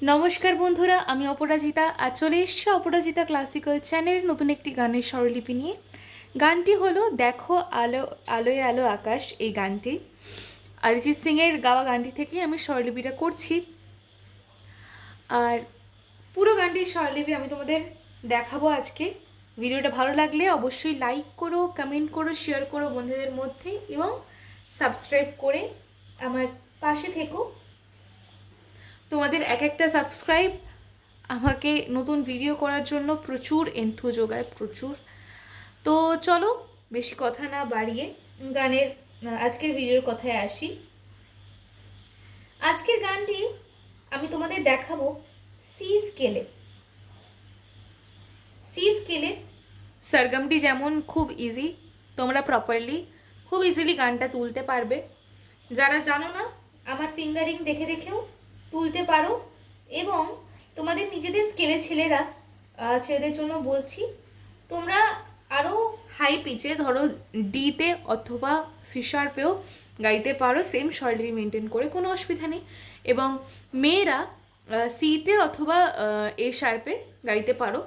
নমস্কার বন্ধুরা, আমি অপরাজিতা। আর চলে এসছি অপরাজিতা ক্লাসিক্যাল চ্যানেলের নতুন একটি গানের স্বরলিপি নিয়ে। গানটি হলো দেখো আলো আলোয় আলো আকাশ। এই গানটি অরিজিৎ সিংয়ের গাওয়া গানটি থেকে আমি স্বরলিপিটা করছি। আর পুরো গানটির স্বরলিপি আমি তোমাদের দেখাবো আজকে। ভিডিওটা ভালো লাগলে অবশ্যই লাইক করো, কমেন্ট করো, শেয়ার করো বন্ধুদের মধ্যে এবং সাবস্ক্রাইব করে আমার পাশে থেকো। তোমাদের এক একটা সাবস্ক্রাইব আমাকে নতুন ভিডিও করার জন্য প্রচুর এন্থু যোগায়, প্রচুর। তো চলো বেশি কথা না বাড়িয়ে গানের আজকের ভিডিওর কথায় আসি। আজকের গানটি আমি তোমাদের দেখাবো সি স্কেলে। সি স্কেলের সরগমটি যেমন খুব ইজি, তোমরা প্রপারলি খুব ইজিলি গানটা তুলতে পারবে। যারা জানো না, আমার ফিঙ্গারিং দেখে দেখেও তুলতে পারো। এবং তোমাদের নিজেদের স্কেলে ছেলেদের জন্য বলছি, তোমরা আরও হাই পিচে, ধরো ডিতে অথবা সি শার্পেও গাইতে পারো, সেম স্বরলিপি মেনটেন করে, কোনো অসুবিধা নেই। এবং মেয়েরা সিতে অথবা এ শার্পে গাইতে পারো,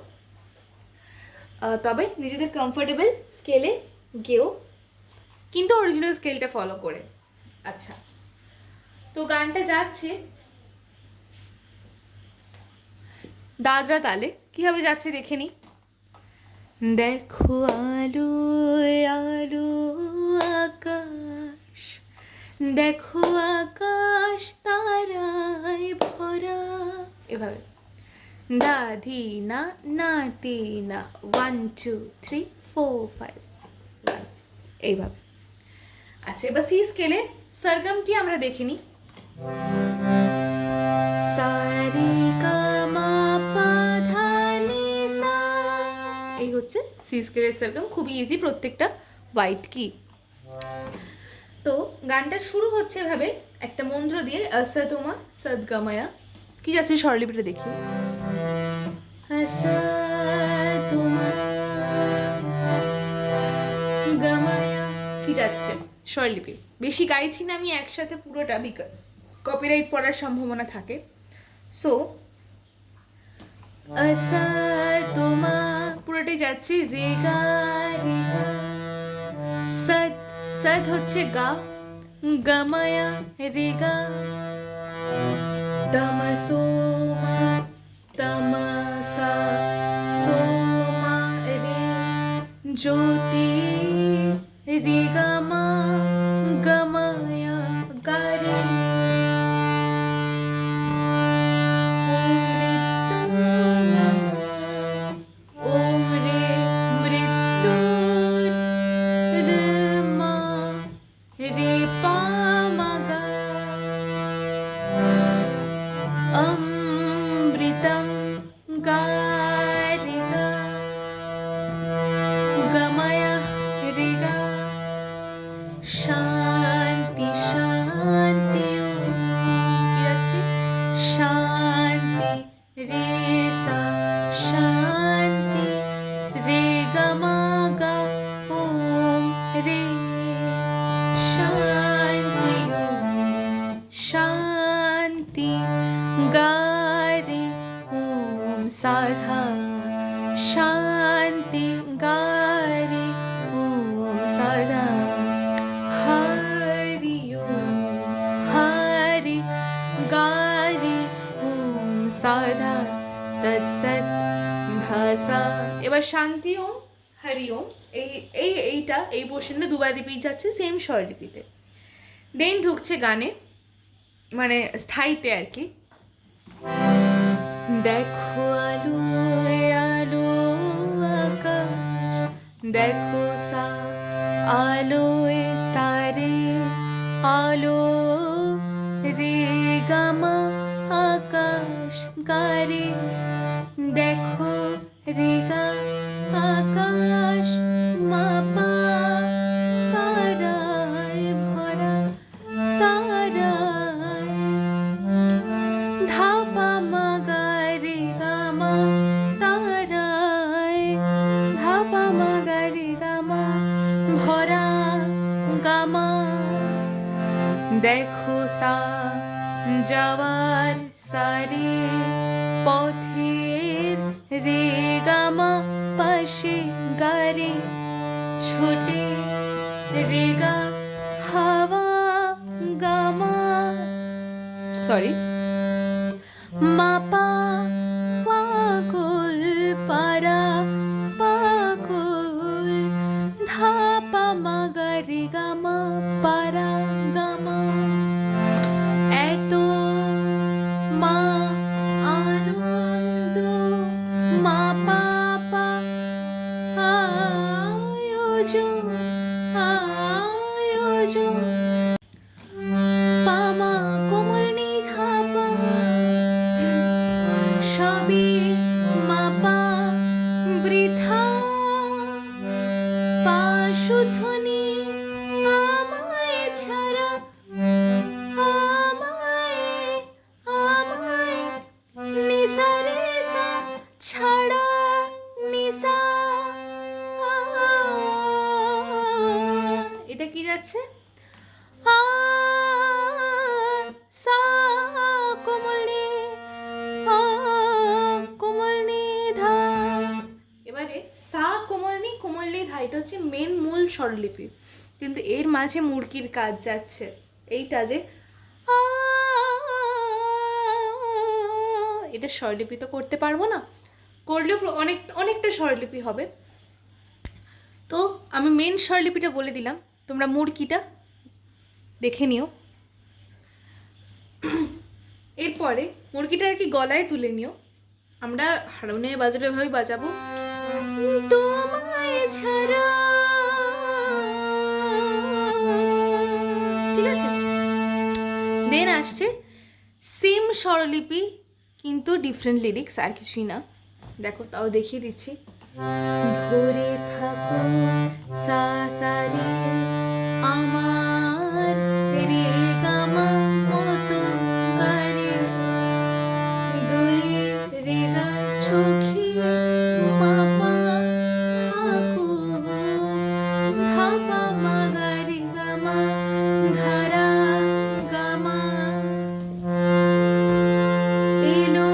তবে নিজেদের কমফোর্টেবল স্কেলে গেও, কিন্তু অরিজিনাল স্কেলটা ফলো করে। আচ্ছা, তো গানটা যাচ্ছে দাদরা তালে। কীভাবে যাচ্ছে দেখে নি। দেখো আলো আলো আকাশ, দেখো আকাশ তারায় ভরা, এভাবে দা ধি না না তি না 1 2 3 4 5 6 1, এইভাবে। আচ্ছা, এবার সি স্কেলে সরগমটি আমরা দেখিনি। সারে গা মা পা ধা নি সা, এই হচ্ছে সি স্কেলের সরগম। খুবই ইজি, প্রত্যেকটা হোয়াইট কি। তো গানটা শুরু হচ্ছে এভাবে একটা মন্ত্র দিয়ে, আসতুমা সদগময়া। কি যাচ্ছে স্বরলিপিটা দেখি। আসতুমা সদগময়া, কি যাচ্ছে স্বরলিপি। বেশি গাইছি না আমি একসাথে পুরোটা, বিকজ কপিরাইট পড়ার সম্ভাবনা থাকে। সো আসতুমা পুরোটাই যাচ্ছে রেগা রেগা। সদ সদ হচ্ছে গা, গময়া রেগা। তমসোমা তমসা সোমা রে, জ্যোতি রেগা মা গময়া গারে। ওম রে মৃত্যু রে মা রে পা মা গা। অমৃতম গা রে গা, গময়া রে গা। শান্তি শান্তি, কি আছে শান্তি রে সা, শান্তি রে গা মা গা ওম রে। শান্তি শান্তি গা রে ওম সাধা, শান্তি গা রে ওম সাধা। হরি ওম হরি গা রে ওম সাধা তৎসৎ ধাসা। এবার শান্তি ওম হরি ওম, এই পোর্শনটা দুবার রিপিট যাচ্ছে সেম স্বরলিপিতে। দেন ঢুকছে গানে, মানে স্থায়ীতে আর কি। দেখো আলো আলো আকাশ, দেখো সা আলোয় সারে, আলো রে গামা আকাশ গারে। দেখো রে গা আকাশ মা পা তারায় ভরা, তারায় ধাপা মা গা রে গা মা, তারায় ধাপা মা গা রে গা মা ভরা গামা। দেখো সা যাওয়ার সারে পথের রে গামা পাশে গারে ছোটে রে গা হাওয়া গামা সরি মাপা পাগল পারা পাগল ধাপা মাগারে গামা পারা গামা এত মা আনন্দ মা পাপা আয়োজন আয়োজন পামা কোমল নিধাপা সবে মাপা বৃথা পাশুধ্বনি আমায় ছাড়া আমায় আমায় নিসা রে সা ছাড়া নিসা এটা কি যাচ্ছে সা কোমলে কোমলনি ধা এবারে সা কোমলনি কোমলনি ধা এটা হচ্ছে মেন মূল স্বরলিপি কিন্তু এর মাঝে মুরগির কাজ যাচ্ছে এইটা যে এটা স্বরলিপি তো করতে পারবো না করলেও অনেকটা স্বরলিপি হবে তো আমি মেন স্বরলিপিটা বলে দিলাম তোমরা মুরগিটা দেখে নিও এরপরে মুরগিটা আর কি গলায় তুলে নিও আমরা হারমোনিয়ামে বাজালে ওইভাবেই বাজাবো তোমায় ছাড়া ঠিক আছে দেন আসছে সেম স্বরলিপি কিন্তু ডিফারেন্ট লিরিক্স আর কিছুই না দেখো তাও দেখিয়ে দিচ্ছি ভরে থাকো সা সা রে আমার রে গামা মতো গারে দুই রে গা চোখে মাপা থাকো ধাপা মাগা রে গামা ধারা গামা এলো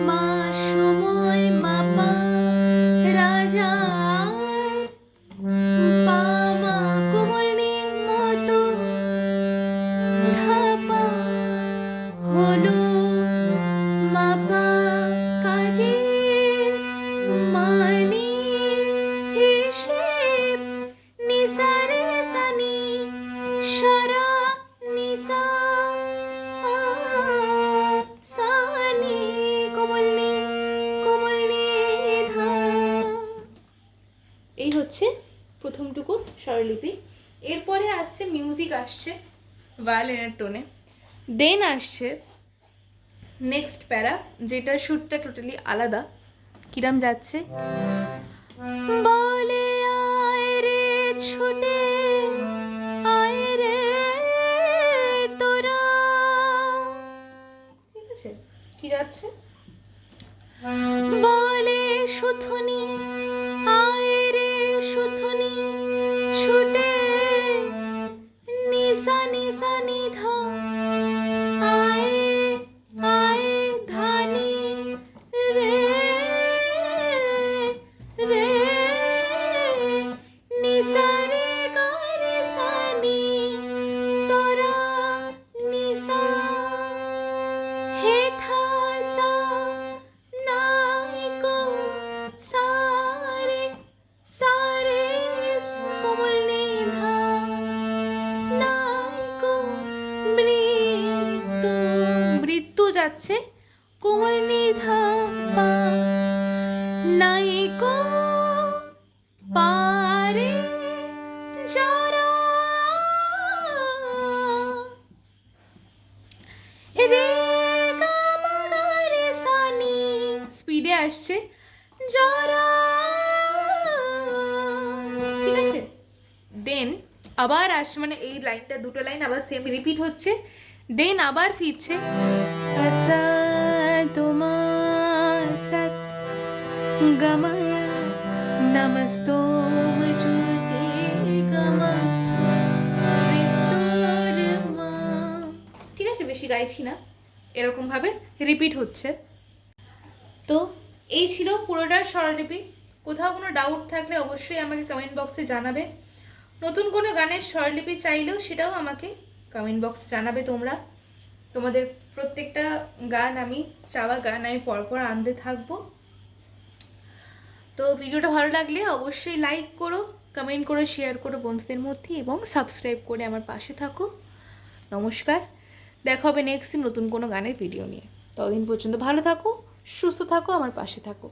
মা সময় মাপা রাজা পামা কোমলনি মতো ধাপা হলো মাপা কাজে মানে হিসেব নিসারে সানি সারা নিসা সানি কোমলনি কোমলনি ধা এই হচ্ছে প্রথমটুকুর স্বরলিপি এরপরে আসছে মিউজিক আসছে ভায়োলিনের টোনে দেন আসছে নেক্সট প্যারা যেটার সুরটা টোটালি আলাদা কিরম যাচ্ছে বলে আয় রে ছুটে আয় রে তোরা ঠিক আছে কি যাচ্ছে বলে সুথনি আয় রে সুথনি ছুটে নিসা নিসা নিধা আয় আয় ধানি রে রে নিসা রে গা রে সানি তোরা নিসা হে থা সা নাইকো সারে সারে কোমলনি ধা নাইকো মৃত্যু মৃত্যু যাচ্ছে কোমলনি ধা পা নাইকো পারে যারা রে গা মা গা রে সানি স্পিডে আসছে যারা ঠিক আছে দেন আবার আসছে মানে এই লাইনটা দুটো লাইন আবার সেম রিপিট হচ্ছে দেন আবার ফিরছে আসা তোমার সত গমায়া নমস্তোম জ্যোতি গমা মৃত্যুর মা ঠিক আছে বেশি গাইছি না এরকম ভাবে রিপিট হচ্ছে। তো এই ছিল পুরোটার স্বরলিপি। কোথাও কোনো ডাউট থাকলে অবশ্যই আমাকে কমেন্ট বক্সে জানাবে। নতুন কোনো গানের স্বরলিপি চাইলেও সেটাও আমাকে কমেন্ট বক্সে জানাবে তোমরা। তোমাদের প্রত্যেকটা গান আমি চাওয়া গান আমি পরপর আনতে থাকবো। তো ভিডিওটা ভালো লাগলে অবশ্যই লাইক করো, কমেন্ট করো, শেয়ার করো বন্ধুদের মধ্যে এবং সাবস্ক্রাইব করে আমার পাশে থাকো। নমস্কার, দেখা হবে নেক্সট দিন নতুন কোনো গানের ভিডিও নিয়ে। ততদিন পর্যন্ত ভালো থাকো, সুস্থ থাকো, আমার পাশে থাকো।